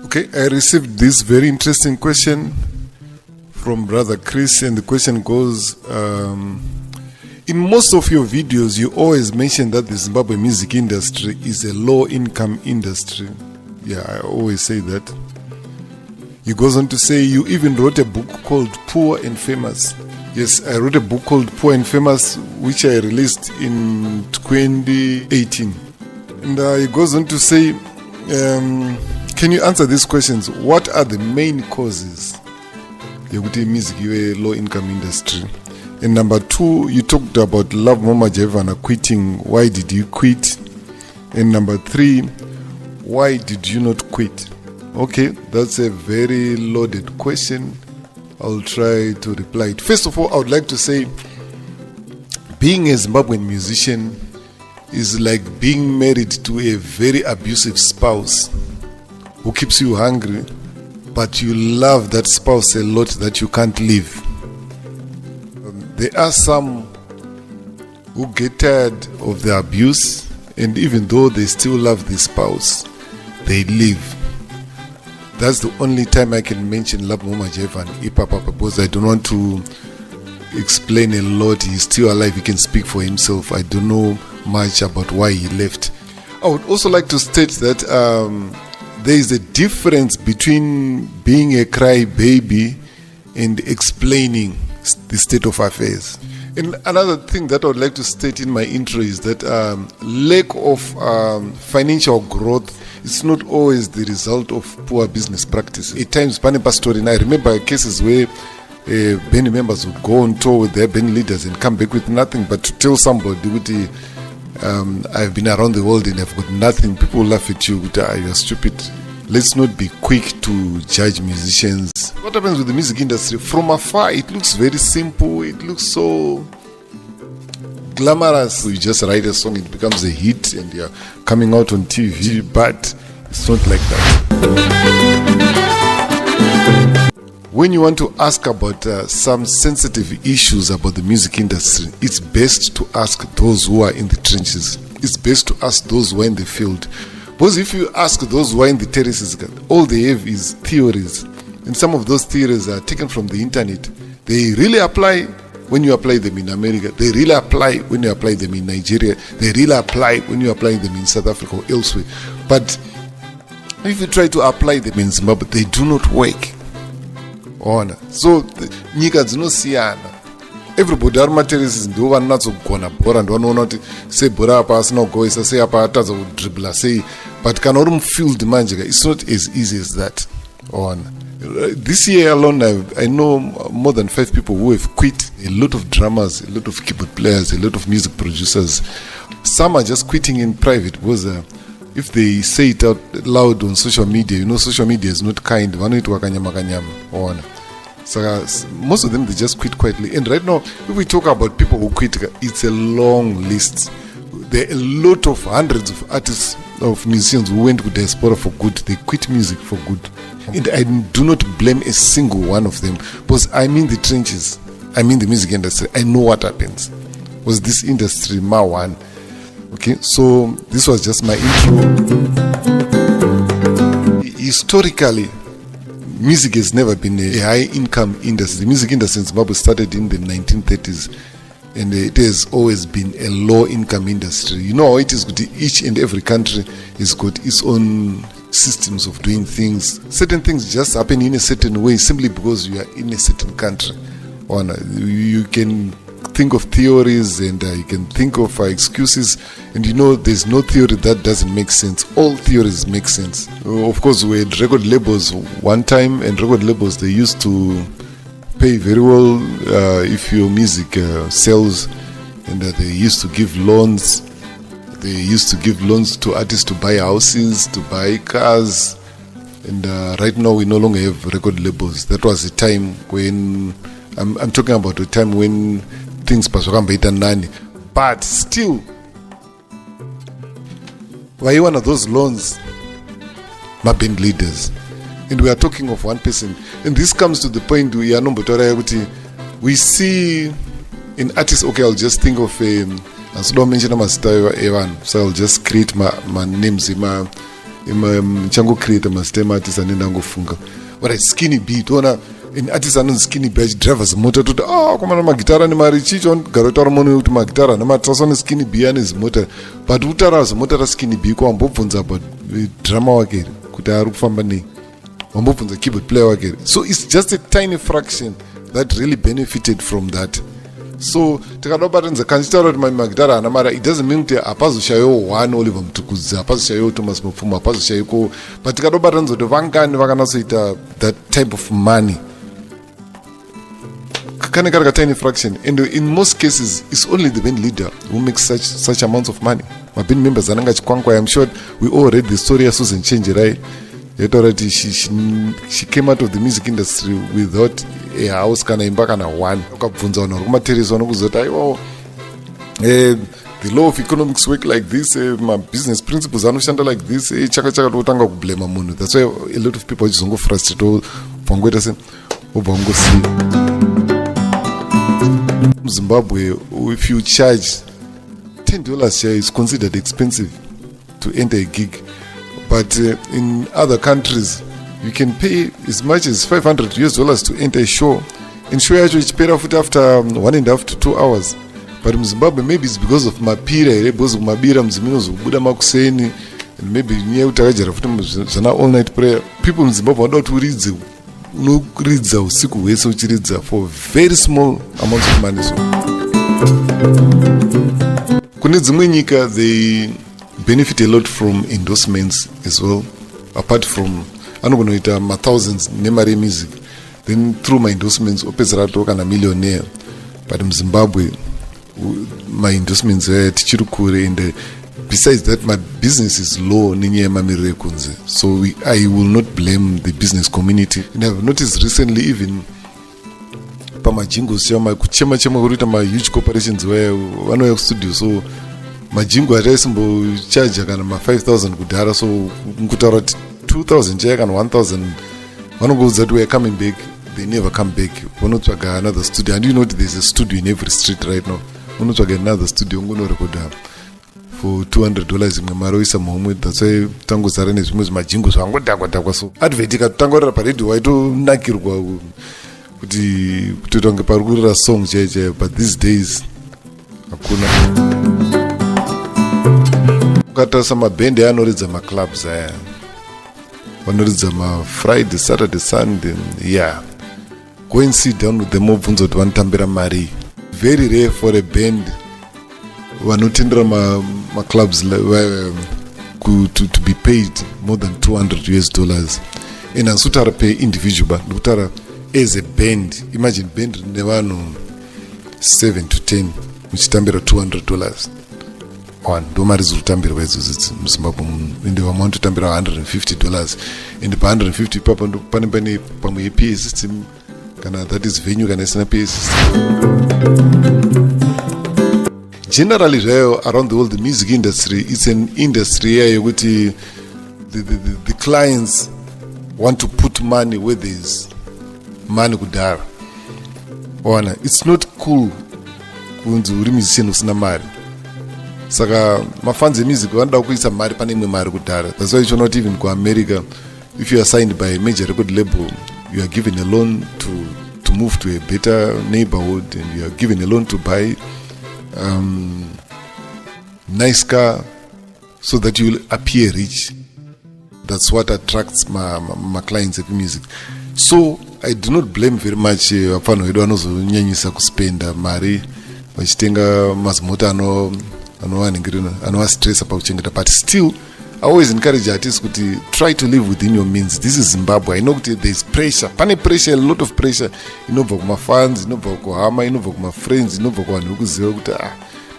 Okay, I received this very interesting question from Brother Chris, and the question goes, in most of your videos, you always mention that the Zimbabwe music industry is a low-income industry. Yeah, I always say that. He goes on to say, you even wrote a book called Poor and Famous. Yes, I wrote a book called Poor and Famous, which I released in 2018. And he goes on to say, can you answer these questions? What are the main causes of music a low-income industry? And number 2, you talked about Love Mama Jevana quitting. Why did you quit? And number 3, why did you not quit? Okay, that's a very loaded question. I'll try to reply it. First of all, I would like to say, being a Zimbabwean musician is like being married to a very abusive spouse who keeps you hungry, but you love that spouse a lot that you can't leave. There are some who get tired of the abuse, and even though they still love the spouse, they leave. That's the only time I can mention Love Mama Jeff and Ipapa, because I don't want to explain a lot. He's still alive, he can speak for himself. I don't know much about why he left. I would also like to state that there is a difference between being a crybaby and explaining the state of affairs. And another thing that I would like to state in my intro is that lack of financial growth is not always the result of poor business practices. At times, Pastory, and I remember cases where Benny members would go on tour with their Benny leaders and come back with nothing, but to tell somebody, I've been around the world and I've got nothing, people laugh at you, you're stupid. Let's not be quick to judge musicians. What happens with the music industry? From afar, it looks very simple. It looks so glamorous. You just write a song, it becomes a hit, and you're coming out on TV. But it's not like that. When you want to ask about some sensitive issues about the music industry, it's best to ask those who are in the trenches. It's best to ask those who are in the field. Because if you ask those who are in the terraces, all they have is theories. And some of those theories are taken from the internet. They really apply when you apply them in America. They really apply when you apply them in Nigeria. They really apply when you apply them in South Africa or elsewhere. But if you try to apply them in Zimbabwe, they do not work. So, nyika dzinosiyana. Everybody are materials ndo vanatsogona bhora ndo vanoona kuti sei bhora apa asina kugoisa sei apa atadza kudribla sei, but kana uri mufield manje it's not as easy as that. This year alone I know more than 5 people who have quit. A lot of drummers, a lot of keyboard players, a lot of music producers. Some are just quitting in private because if they say it out loud on social media, social media is not kind. So most of them, they just quit quietly. And right now, if we talk about people who quit, it's a long list. There are a lot of hundreds of artists, of musicians who went with diaspora for good. They quit music for good. And I do not blame a single one of them, because I'm in the trenches. I'm in the music industry. I know what happens. Was this industry my one? Okay, so this was just my intro. Historically, music has never been a high-income industry. The music industry in Zimbabwe started in the 1930s, and it has always been a low-income industry. You know how it is good. Each and every country has got its own systems of doing things. Certain things just happen in a certain way simply because you are in a certain country. You can think of theories and you can think of excuses, and there's no theory that doesn't make sense. All theories make sense. Of course, we had record labels one time, and record labels, they used to pay very well if your music sells, and they used to give loans. They used to give loans to artists to buy houses, to buy cars, and right now we no longer have record labels. That was a time when I'm talking about a time when things paswakambaita nani, but still, why one of those loans, my band leaders, and we are talking of one person, and this comes to the point we see in artists. Okay, I'll just think of so I'll just create my names. chango create mastem artist anenda ngofunga ora skinny beat ona in artist anonzi skinny beat drivers motor to komana magitara ni mari chicho garota romoni kuti magitara na matrasone skinny beat is motor but utara motor skinny beat ko ambobvunza but drama wake kuti ari kufamba nei ambobvunza keyboard player wake so it's just a tiny fraction that really benefited from that. So tikadobata kanchitaura kuti magitara ana mara it doesn't mean kuti apazoshayiwo one Oliver Mutukudzi apazoshayiwo Thomas Mupfuma apazoshayiko but tikadobata nzoti vangani vakanasoita that type of money kane kari tiny fraction and in most cases it's only the band leader who makes such amounts of money. Maband members ananga chikwankwa. I'm sure we all read the story of Susan Chenjerai. She came out of the music industry without a house kana imba kana one. Ukabvunza vanhu vari kumateresi vanokuzoti aiwa the law of economics work like this, my business principles anoshanda like this, chaka totanga kublema munhu. That's why a lot of people vachizongo frustrate vangoita se obva ngosiya. Zimbabwe, if you charge $10 here is considered expensive to enter a gig, but in other countries you can pay as much as $500 to enter a show. And show yacho ichipera futi after 1.5 to 2 hours. But in Zimbabwe, maybe it's because of mapira, because of mabira mzimino zobuda makuseni, and maybe nye utakajara futi zana all night prayer. People in Zimbabwe wanda kuti uridze unoridza usiku hwese uchiridza for very small amounts of money. So kune dzimwe nyika they benefit a lot from endorsements as well, apart from anogonoita thousands nemari music, then through my endorsements opedzera toka na millionaire. But in Zimbabwe my endorsements are tichiri kure, and besides that my business is low nenyaya mamiriro ekunze. So I will not blame the business community. And I've noticed recently even pamajingos kuchema kurita ma huge corporations where vanouya kustudio, so majingo ataisimbochaja kana ma5,000 kudhara, so nkutaura kuti 2,000 chaya kana 1,000 vanongoudza kuti weare coming back, they never come back. Vanotsvaga another studio, and you know there's a studio in every street right now. Vanotsvaga another studio ngonorekodha for $200 imwe mari oisa muhomwe. That's why tangozara nezvimwe zvimajingo zvangodhakwa. So advert ikatangorera paredhiyo waitonakirwa kuti kutoita kunge pari kurira song chaichaiyo, but these days hakuna. Ukatarisa mabhendi anoridza maclubs aya vanoridza mafriday, saturday, sunday, yeah, go and sit down with them obvunza kuti vanotambira mari. Very rare for a band vanotendera maclubs to be paid more than $200. And asutara pay individual, but ndikutara as a band, imagine band nevanhu 7 to 10 muchitambira $200. Ndo mari ziri kutambirwa idzodzo muzimbabwe, ende vamwe vanototambira $150, and pa150 ipapo pane pamwe yePA system kana that is venue kana isina PA system. Generally zvayo around the world, the music industry, it's an industry yayo kuti the clients want to put money where there is money kudhara. It's not cool kunzi uri musician usina mari. Saka mafans emusic vanoda kuisa mari pane imwe mari kudhara. That's why you not even go America. If you are signed by a major record label, you are given a loan to move to a better neighborhood, and you are given a loan to buy nice car so that you will appear rich. That's what attracts my clients at music. So I do not blame very much vafano vedu vanozonyanyisa kuspenda mari vachitenga mazimota anova-stressa pakuchengeta, but still I always encourage artists kuti try to live within your means. This is Zimbabwe. I know kuti there is pressure, pane pressure, a lot of pressure inobva kumafans, inobva kuhama, inobva kumafriends, inobva kuvanhu vekuziva kuti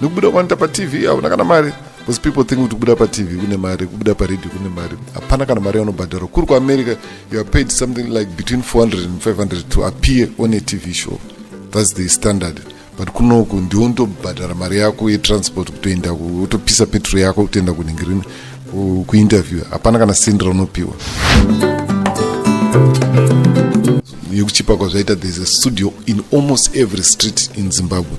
nekubuda kwanoita patv hauna kana mari, because people think kuti kubuda patv kune mari, kubuda paredio kune mari. Hapana kana mari yaunobhadhara. Kuri kuamerica you are paid something like between $400 and $500 to appear on a TV show. That's the standard. But kunoku ndio unotobhadhara mari yako yetransport kutoenda utopisa petrol yako kutoenda kuningirina kuinterview. Hapana kana sendra unopiwa. Yekuchipa kwazvaita, there's a studio in almost every street in Zimbabwe.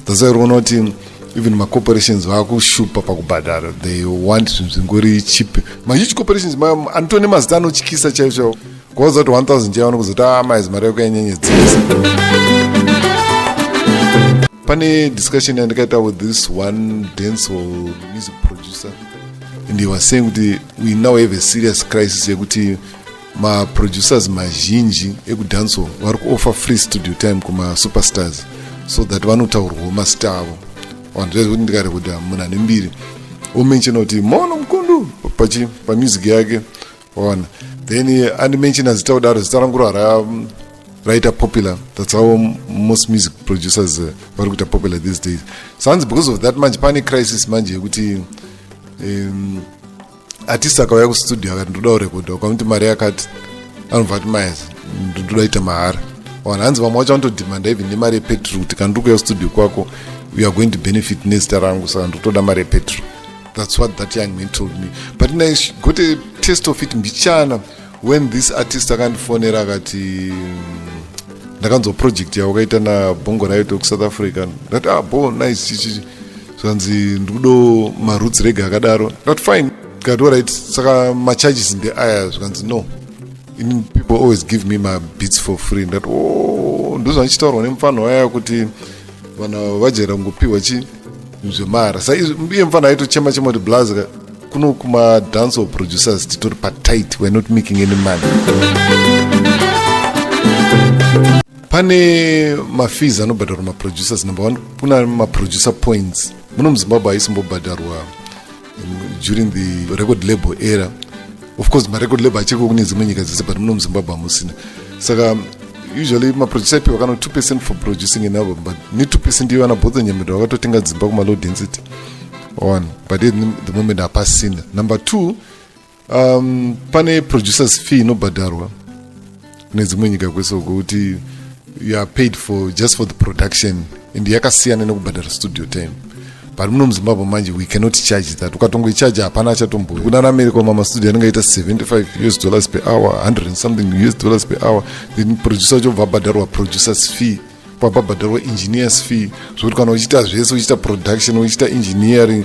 That's why unoona kuti even corporations vakushupa pakubhadhara, they want zvingori cheap. Huge corporations antone mazita anotyisa chaizvo kwaza kuti 1000 chaiwana kuzoti maizi mari yako yanyenyedzisa. Pane discussion yandikaita with this one dancehall music producer, and he was saying that we now have a serious crisis yekuti ma-producers mazhinji ekudancehall vari kuoffer free studio time kuma superstars so that vanotaurwawo masita avo. Ndizvekuti ndikati kuti munhu ane mbiri omenshina kuti maona Mukundu pamusic yake waona, then andimenshina zita kudaro zita rangu raita popular. That's how most music producers vari kuita popular these days. So hanzi because of that manje pane crisis manje yekuti artist akauya kustudio akati ndoda kurekodha ukamuti mari yakati anobva ati maezi ndoda ita mahara waona. Hanzi vamwe vacho vanotodhimanda even nemari yepetrol kuti kana ndikuya kustudio kwako we are going to benefit nezita rangu saka ndotoda mari yepetrol. That's what that young man told me. But I got a taste of it mbichana when this artist akandifonera akati ndakanzwa project yavo kaita nabongo raito kuSouth Africa ndati bo nice chichi zvanzi ndikudo maroots rega akadaro not fine kati alright saka macharges ndeaya zvanzi no people always give me my beats for free ndati ndozvanichitaurwa nemufano waya kuti vanhu vajaira kungopiwa zvemara sa iye mufano aitochema kuti blaza kuno kuma dancehall producers titori patight, we're not making any money. Pane mafees anobhadharwa maproducers. Number one, kuna maproducer points. Muno muZimbabwe aisimbobhadharwa during the record label era. Of course, my record label achiko kune dzimwe nyika dzese, but muno muZimbabwe amusina. Saka usually maproducer people kana 2% for producing an album, but need 2% iwana both nyamiro wakatotenga dzimba kuma low density. One, but in the moment I pass in. Number two, pane producers fee no badarwa. Nezimwe nyika kweso kuti you are paid for just for the production. In the yakasiyana nekubhadhara studio time. But muno muZimbabwe manje we cannot charge that. Ukatongo charge hapana chatombo. Kuna America mama studio anengaita $75 per hour, 100 and something US per hour. Then producer jo vabhadharwa producers fee. Pabhadharwa engineers fee. So kana uchita zvese uchita production uchita engineering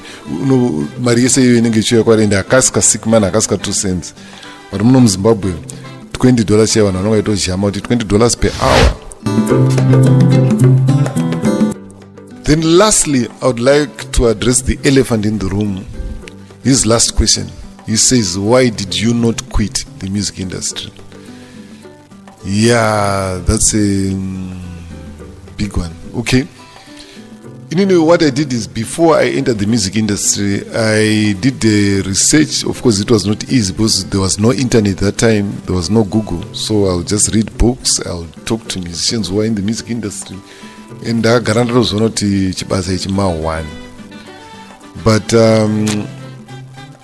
mari yese iyo inenge ichiuya kwaenda akaska sick man akaska 2 cents. But muno muZimbabwe $20 chaiva vanonga itozhama kuti $20 per hour. Then lastly, I would like to address the elephant in the room. His last question. He says, why did you not quit the music industry? Yeah, that's a big one. Okay. You know what I did is before I entered the music industry, I did the research. Of course, it was not easy because there was no internet at that time. There was no Google. So I'll just read books. I'll talk to musicians who are in the music industry. And I guarantee was not one. But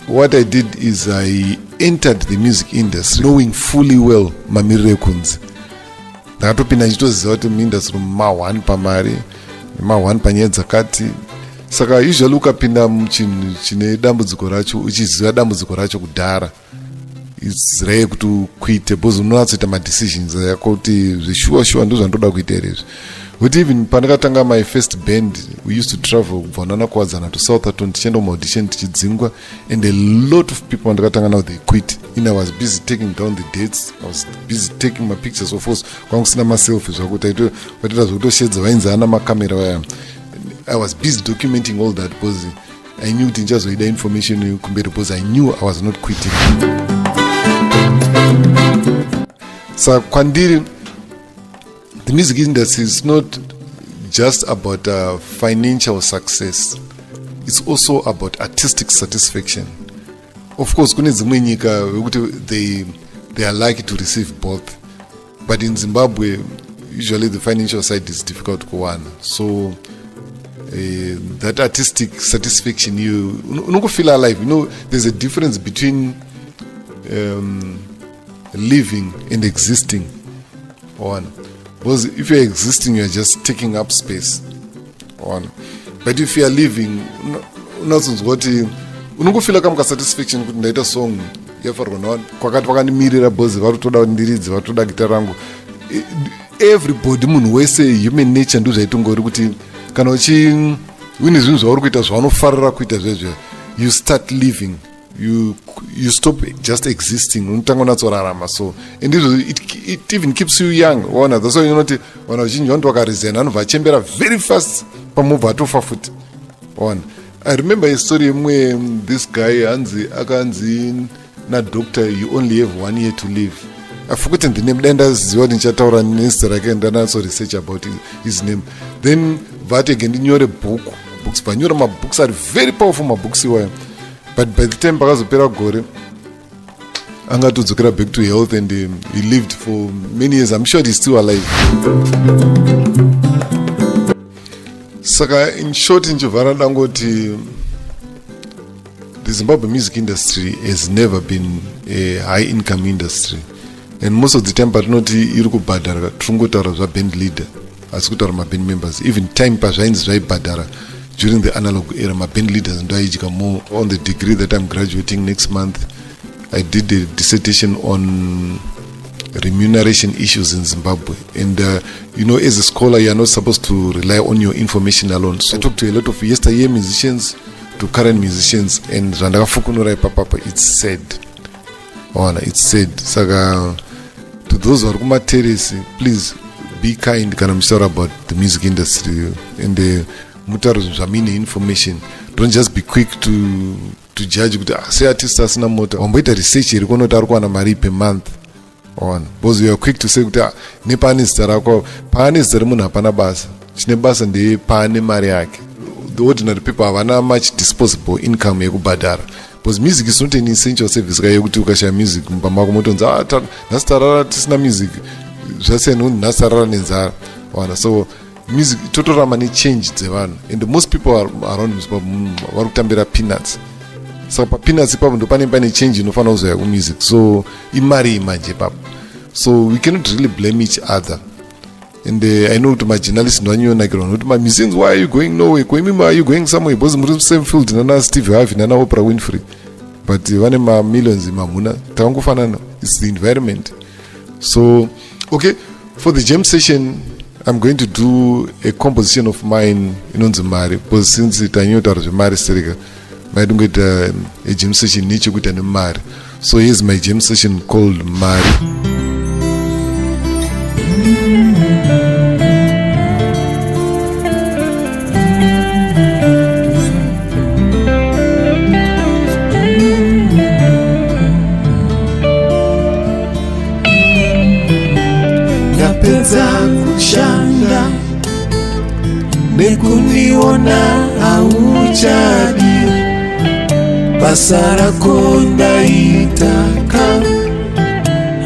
what I did is I entered the music industry knowing fully well Mamire Kunzi. Ndakatopinda ndichitoziva kuti muindustry one pamari one panyedza kati. Saka usually ukapinda muchinhu chine dambudziko racho uchiziva dambudziko racho kudhara, it's rare kuti uquite because unonatsoita madecisions yako kuti zvishuwa ndo zvandoda kuita here izvi. But even pandakatanga my first band, we used to travel kubva nanakwadzana to Southampton tichienda audition tichidzingwa, and a lot of people pandakatanga now they quit. I was busy taking down the dates, I was busy taking my pictures. Of course kwanga kusina maselfies zvakuti vatita zvokutoshedza vainzi ana makamera vaya. I was busy documenting all that because I knew kuti ndichazoida information kumberi because I knew I was not quitting. So kwandiri, the music industry is not just about financial success. It's also about artistic satisfaction. Of course, they are likely to receive both. But in Zimbabwe, usually the financial side is difficult to go on. So that artistic satisfaction, you feel alive. You know, there's a difference between living and existing. One. Because if you're existing, you're just taking up space. One. But if you're living, unongofila kama satisfaction kuti ndaita song yafarwa navanhu kwakati vakandimirira bhozi varutoda ndiridzi varutoda gita rangu. Everybody munhu wese human nature ndizvaitongori kuti kana When zvinhu zvauri kuita zvaunofarira kuita zvezvo, you start living, you stop just existing, unotanga unatsorarama. So and it even keeps you young. Ona that's why you know vanhu vazhinji vanoti vakaresigna vanobva vachembera very fast pamobva atofa futi. Ona I remember a story where this guy akanzi na doctor, you only have 1 year to live. I forgotten the name. Then that's what in Chataura Minister again. Then I also research about his name. Then Vati again in your book. Books, but my books are very powerful. My books, but by the time Bagazo Pera Gore, Anga to Zukra back to health, and he lived for many years. I'm sure he's still alive. Saka in short, in Jovara Dangoti, the Zimbabwe music industry has never been a high income industry. And most of the time, but not Iruku Badara, Trungotara was a band leader, Askutar, my band members. Even time Pashains Rai Badara during the analog era, my band leaders and Daijika more on the degree that I'm graduating next month. I did a dissertation on remuneration issues in Zimbabwe. And as a scholar, you're not supposed to rely on your information alone. So I talked to a lot of yesteryear musicians to current musicians, and Randaka Fukunurai Papa, it's said. It's said. Saga. To those who are kuma terrace, please be kind. I'm sure about the music industry and the mutaros information. Don't just be quick to judge. Say artists as na motor. Omboita research. You don't know mari per month. Because you are quick to say Nepanis tarako panis termuna panabas. Chinebas and the pane mariak. The ordinary people have not much disposable income. Badara. Because music is not an essential service. Guy to kasha music. Mpamako motonza nastarara tisna music. Just no nastarara ninza. So music total ramani changed zevan. And most people around warutambira peanuts. So peanuts papa ndo pani change no fana uzo music. So imari imanje papa. So we cannot really blame each other. And I know to my journalists, no one to my musicians, why are you going nowhere? Are you going somewhere? Because the same field in another Steve Harvey, in another Oprah Winfrey. But one of my millions in Mamuna, it's the environment. So, okay, for the jam session, I'm going to do a composition of mine in Onzimari. Because since I knew that I was a Mari Seriga, I don't get a jam session, Nicho Gut and Mari. So here's my jam session called Mari. Kushanda nekuniona auchadi basara konda itaka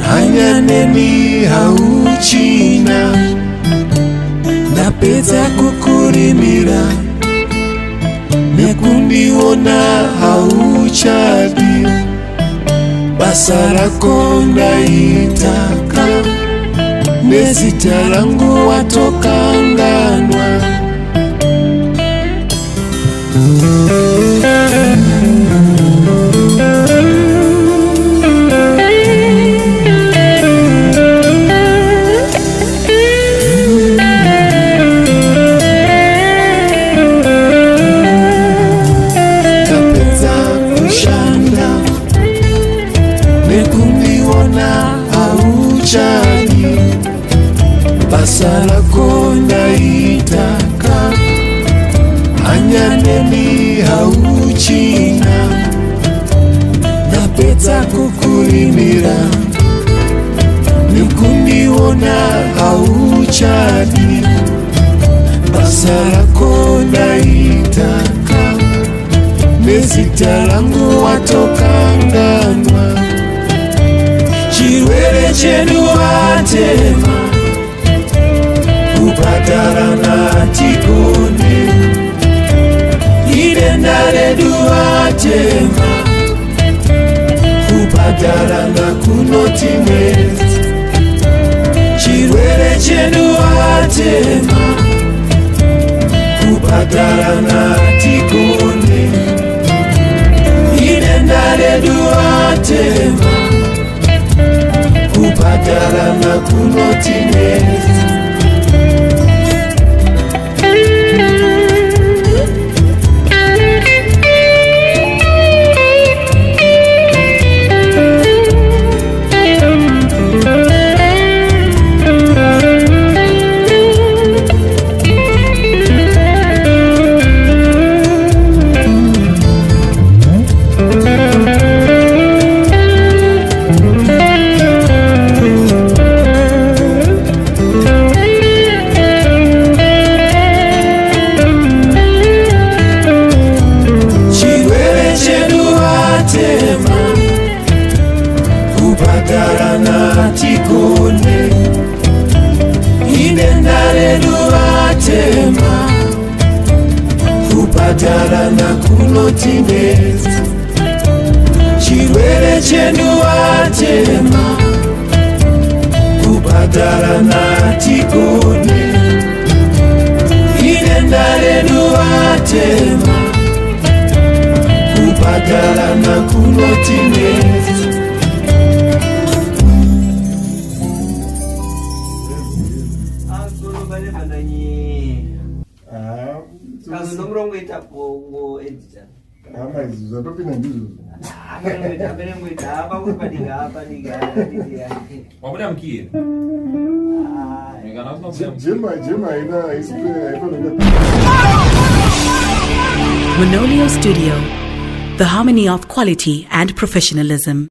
hanyaneni auchina napedza kukurimira nekuniona auchadi basara konda itaka nezita langu watokanganwa. Tapeza kushanda nekuniona auchadi basala konda itaka hanyaneni hauchina napedza kukurimira nikuniona hauchadi basala konda itaka nezita langu watokanganwa chirwere chedu watema kupatarana tikone idenda redu atema kupatarana kunotime chirwere chedu atema kupatarana tikone idenda redu atema kupatarana kunotime kubhadharana tikone idenda redu vatema kubhadharana kunotinetsa chirwere chedu vatema kubhadharana tikone idenda redu vatema kubhadharana kunotinetsa. Manolio Studio, the harmony of quality and professionalism.